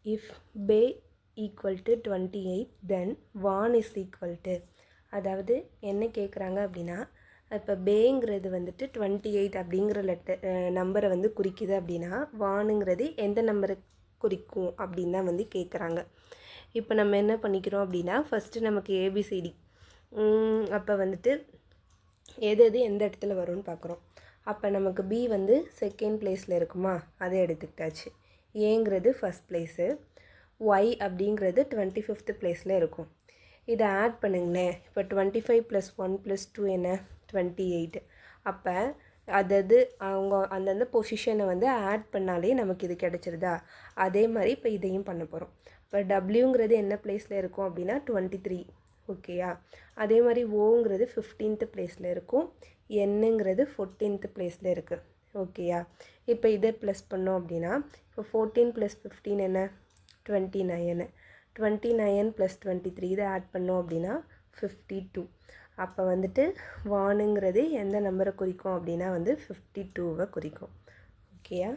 If P equal to 28 then one is equal to, அதாவது என்ன கேட்குறாங்க அப்படின்னா, இப்போ பேங்கிறது வந்துட்டு 28 அப்படிங்கிற நம்பரை வந்து குறிக்குது அப்படின்னா வானுங்கிறது எந்த நம்பரை குறிக்கும் அப்படின்னு தான் வந்து கேட்குறாங்க. இப்போ நம்ம என்ன பண்ணிக்கிறோம் அப்படின்னா, ஃபஸ்ட்டு நமக்கு ஏபிசிடி அப்போ வந்துட்டு எது எந்த இடத்துல வரும்னு பார்க்குறோம். அப்போ நமக்கு பி வந்து செகண்ட் பிளேஸில் இருக்குமா, அதை எடுத்துக்கிட்டாச்சு. ஏங்கிறது ஃபஸ்ட் பிளேஸு, ஒய் அப்படிங்கிறது 25th பிளேஸில் இருக்கும். இதை ஆட் பண்ணுங்கண்ணே. இப்போ 25 + 1 + 2 என்ன 28. அப்போ அவங்க அந்தந்த பொசிஷனை வந்து ஆட் பண்ணாலே நமக்கு இது கிடச்சிருதா. அதே மாதிரி இப்போ இதையும் பண்ண போகிறோம். இப்போ டபிள்யூங்கிறது என்ன பிளேஸில் இருக்கும் அப்படின்னா 23. ஓகேயா. அதே மாதிரி ஓங்கிறது 15th பிளேஸில் இருக்கும், என்னங்கிறது 14th பிளேஸில் இருக்குது. ஓகேயா. இப்போ இதை ப்ளஸ் பண்ணோம் அப்படின்னா இப்போ 14 + 15 என்ன 29. 29 + 23 இதை ஆட் பண்ணோம் அப்படின்னா 52. அப்போ வந்துட்டு வானுங்கிறது எந்த நம்பரை குறிக்கும் அப்படின்னா வந்து 52வை குறிக்கும். ஓகேயா.